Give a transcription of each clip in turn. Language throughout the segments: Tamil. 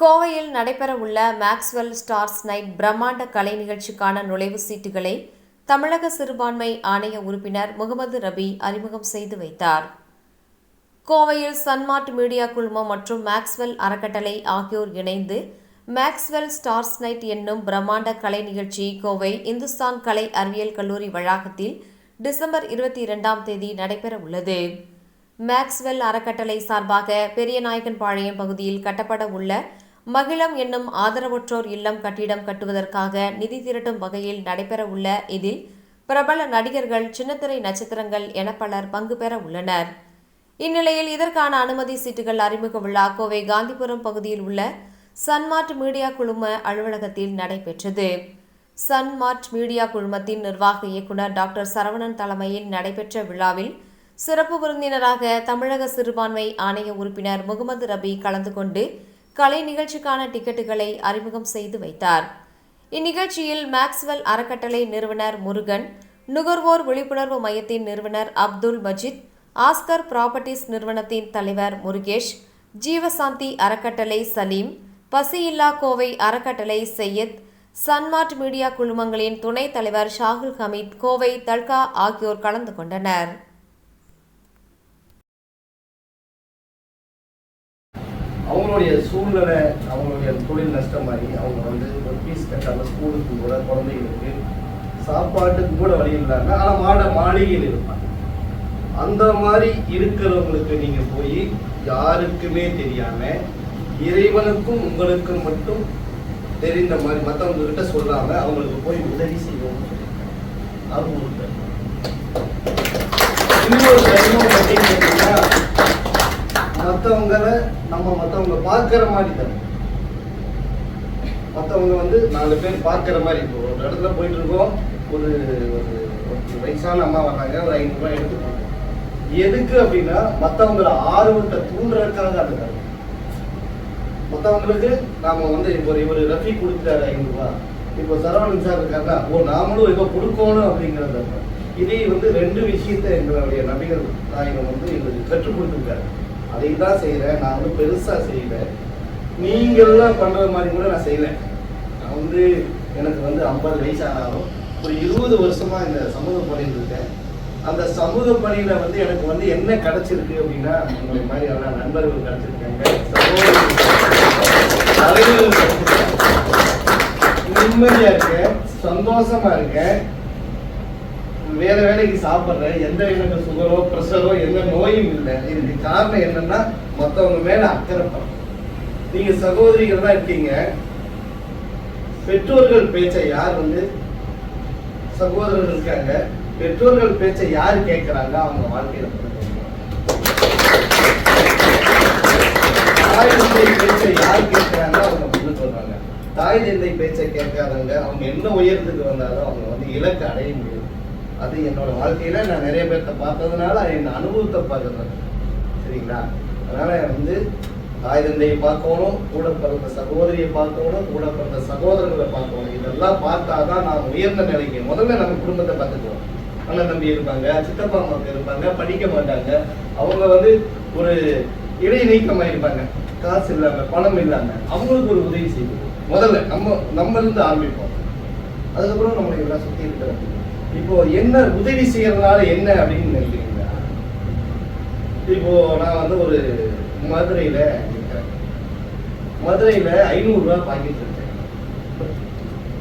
கோவையில் நடைபெறவுள்ள மேக்ஸ்வெல் ஸ்டார்ஸ் நைட் பிரம்மாண்ட கலை நிகழ்ச்சிக்கான நுழைவு சீட்டுகளை தமிழக சிறுபான்மை ஆணைய உறுப்பினர் முகமது ரபி அறிமுகம் செய்து வைத்தார். கோவையில் சன்மார்ட் மீடியா குழுமம் மற்றும் மேக்ஸ்வெல் அறக்கட்டளை ஆகியோர் இணைந்து மேக்ஸ்வெல் ஸ்டார்ஸ் நைட் என்னும் பிரம்மாண்ட கலை நிகழ்ச்சி கோவை இந்துஸ்தான் கலை அறிவியல் கல்லூரி வளாகத்தில் டிசம்பர் 22 நடைபெற உள்ளது. மேக்ஸ்வெல் அறக்கட்டளை சார்பாக பெரியநாயக்கன்பாளையம் பகுதியில் கட்டப்பட உள்ள மகிழம் என்னும் ஆதரவற்றோர் இல்லம் கட்டிடம் கட்டுவதற்காக நிதி திரட்டும் வகையில் நடைபெற உள்ள இதில் பிரபல நடிகர்கள், சின்னத்திரை நட்சத்திரங்கள் என பலர் பங்கு பெற உள்ளனர். இந்நிலையில் இதற்கான அனுமதி சீட்டுகள் அறிமுக விழா கோவை காந்திபுரம் பகுதியில் உள்ள சன்மார்ட் மீடியா குழும அலுவலகத்தில் நடைபெற்றது. சன்மார்ட் மீடியா குழுமத்தின் நிர்வாக இயக்குநர் டாக்டர் சரவணன் தலைமையில் நடைபெற்ற விழாவில் சிறப்பு விருந்தினராக தமிழக சிறுபான்மை ஆணைய உறுப்பினர் முகமது ரபி கலந்து கொண்டு கலை நிகழ்ச்சிக்கான டிக்கெட்டுகளை அறிமுகம் செய்து வைத்தார். இந்நிகழ்ச்சியில் மேக்ஸ்வெல் அறக்கட்டளை நிறுவனர் முருகன், நுகர்வோர் விழிப்புணர்வு மையத்தின் நிறுவனர் அப்துல் மஜித், ஆஸ்கர் ப்ராப்பர்ட்டிஸ் நிறுவனத்தின் தலைவர் முருகேஷ், ஜீவசாந்தி அறக்கட்டளை சலீம், பசியில்லா கோவை அறக்கட்டளை சையத், சன்மார்ட் மீடியா குழுமங்களின் துணைத் தலைவர் ஷாகுல் ஹமீத், கோவை தல்கா ஆகியோர் கலந்து கொண்டனர். அவங்களுடைய சூழ்நிலை, அவங்களுடைய தொழில் நஷ்டமாகி அவங்க ஒரு ஃபீஸ் கட்டாமல் ஸ்கூலுக்கு கூட குழந்தைகளுக்கு சாப்பாட்டுக்கு கூட வழி இல்லாமல் ஆனால் மாளிகையில் இருப்பாங்க. அந்த மாதிரி இருக்கிறவங்களுக்கு நீங்கள் போய் யாருக்குமே தெரியாமல் இறைவனுக்கும் உங்களுக்கும் மட்டும் தெரிந்த மாதிரி மற்றவங்க கிட்ட சொல்லாம அவங்களுக்கு போய் உதவி செய்யணும்னு சொல்லியிருக்காங்க. அது ஒரு இன்னொரு தர்மம் அப்படின்னு கேட்டீங்கன்னா மற்றவங்க பார்க்கிற மாதிரி தரும். மற்றவங்க 4 பேர் பார்க்கிற மாதிரி. இப்போ ஒரு இடத்துல போயிட்டு இருக்கோம், ஒரு வயசான அம்மா வர்றாங்க, ஒரு 500 ரூபாய் எடுத்து கொடுப்போம். எதுக்கு அப்படின்னா மற்றவங்களை ஆர்வத்தை தூண்டுறதுக்காக அது தரும். மற்றவங்களுக்கு நாம இப்போ இவர் ரஃபி கொடுத்துட்டாரு 500 ரூபாய், இப்போ சரவணன் சார் இருக்காங்க, நாமளும் இப்போ கொடுக்கணும் அப்படிங்கிறது. இதே 2 விஷயத்தை எங்களுடைய நபிகள் நாயகம் எங்களுக்கு கற்றுக் கொடுத்துருக்காரு. அதை தான் செய்கிறேன். நான் பெருசா செய்யல, நீங்கள்லாம் பண்ற மாதிரி கூட நான் செய்யல. நான் எனக்கு 50 வயசு ஆனாலும் ஒரு 20 வருஷமா இந்த சமூக பணியில் இருக்கேன். அந்த சமூக பணியில எனக்கு என்ன கிடைச்சிருக்கு அப்படின்னா, உங்களை மாதிரியான நண்பர்கள் கிடைச்சிருக்காங்க, நிம்மதியா இருக்கேன், சந்தோஷமா இருக்கேன், வேற வேலைக்கு சாப்பிட்றேன், எந்த எனக்கு சுகரோ பிரஷரோ எந்த நோயும் இல்லை. இதுக்கு காரணம் என்னன்னா மற்றவங்க மேல அக்கறைப்படும். நீங்க சகோதரிகள் தான் இருக்கீங்க. பெற்றோர்கள் பேச்சை யார் சகோதரர்கள் இருக்காங்க, பெற்றோர்கள் பேச்சை யார் கேட்கிறாங்க, அவங்க வாழ்க்கையில தாய் தந்தை பேச்சை யார் கேட்கிறாங்க, அவங்க முன்னுக்கு வர்றாங்க. தாய் தந்தை பேச்சை கேட்காதவங்க அவங்க என்ன உயரத்துக்கு வந்தாலும் அவங்க இலக்கு அடைய முடியும். அது என்னோட வாழ்க்கையில நான் நிறைய பேர்த்த பார்த்ததுனால என் அனுபவத்தை பார்க்கறது. சரிங்களா? அதனால தாய் தந்தையை பார்க்கணும், கூட பிறந்த சகோதரியை பார்க்கணும், கூட பிறந்த சகோதரர்களை பார்க்கணும். இதெல்லாம் பார்த்தாதான் நான் உயர்ந்த நிலைக்கு. முதல்ல நம்ம குடும்பத்தை பார்த்துக்குவோம். அண்ணன் தம்பி இருப்பாங்க, சித்தப்பா அம்மாக்கு இருப்பாங்க, படிக்க மாட்டாங்க, அவங்க ஒரு இடைய நீக்கமா இருப்பாங்க, காசு இல்லாம பணம் இல்லாம, அவங்களுக்கு ஒரு உதவி செய்வோம். முதல்ல நம்ம இருந்து ஆரம்பிப்போம். அதுக்கப்புறம் நம்மளை எல்லாம் சுத்தி இருக்கிறோம். இப்போ என்ன உதவி செய்யறதுனால என்ன அப்படின்னு நினைக்கிறீங்களா? இப்போ நான் ஒரு மதுரையில இருக்கிறேன். மதுரையில 500 ரூபாய் பாக்கெட் இருக்கேன்.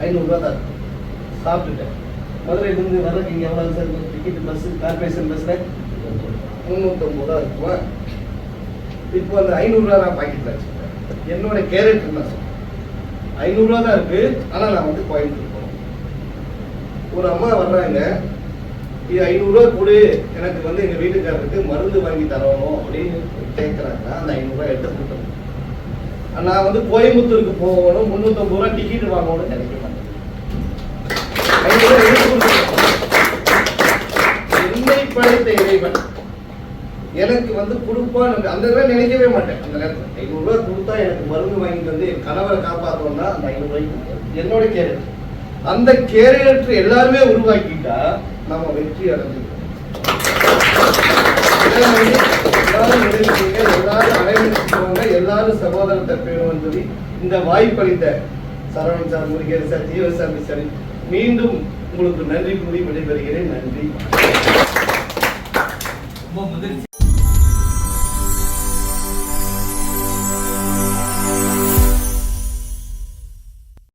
500 ரூபாய் தான் சாப்பிட்டுட்டேன். மதுரையிலிருந்து வர்றதுக்கு இங்க எவ்வளவு சார் டிக்கெட்? பஸ் கார்பரேஷன் பஸ்ல 350 ரூபா இருக்குமா? இப்போ அந்த 500 ரூபா நான் பாக்கெட்ல வச்சுருக்கேன். என்னோட கேரக்டர் தான் சொல்றேன். 500 ரூபா தான் இருக்கு, ஆனா நான் கோயம்புத்தூர் ஒரு அம்மா வர்றாங்க, இது 500 ரூபா கொடு, எனக்கு எங்க வீட்டுக்காரருக்கு மருந்து வாங்கி தரணும் அப்படின்னு கேட்கறாங்க. அந்த 500 ரூபாய் எடுத்து கொடுத்துருவேன். நான் கோயம்புத்தூருக்கு போகணும், 350 ரூபாய் டிக்கெட் வாங்கணும்னு நினைக்க மாட்டேன். 500 ரூபாய் எடுத்து கொடுத்துருவேன். என்னை படைத்த இறைவன் எனக்கு கொடுப்பான்னு அந்த நேரம் நினைக்கவே மாட்டேன். அந்த நேரத்தில் 500 ரூபாய் கொடுத்தா எனக்கு மருந்து வாங்கிட்டு என் கணவரை காப்பாற்றோம்னா அந்த 500 ரூபாய்க்கு என்னோட கேரக்டர். அந்த கேரக்டர் எல்லாருமே உருவாக்கிட்டா நம்ம வெற்றி அடைஞ்சிருக்கோம். எல்லாரும் அரவணைச்சுக்கோங்க, எல்லாரும் சகோதரத்தை பேணும்னு சொல்லி இந்த வாய்ப்பளித்த Saravanan sir, Murugesan sir, Jeevasamy sir, மீண்டும் உங்களுக்கு நன்றி கூறி விடைபெறுகிறேன். நன்றி.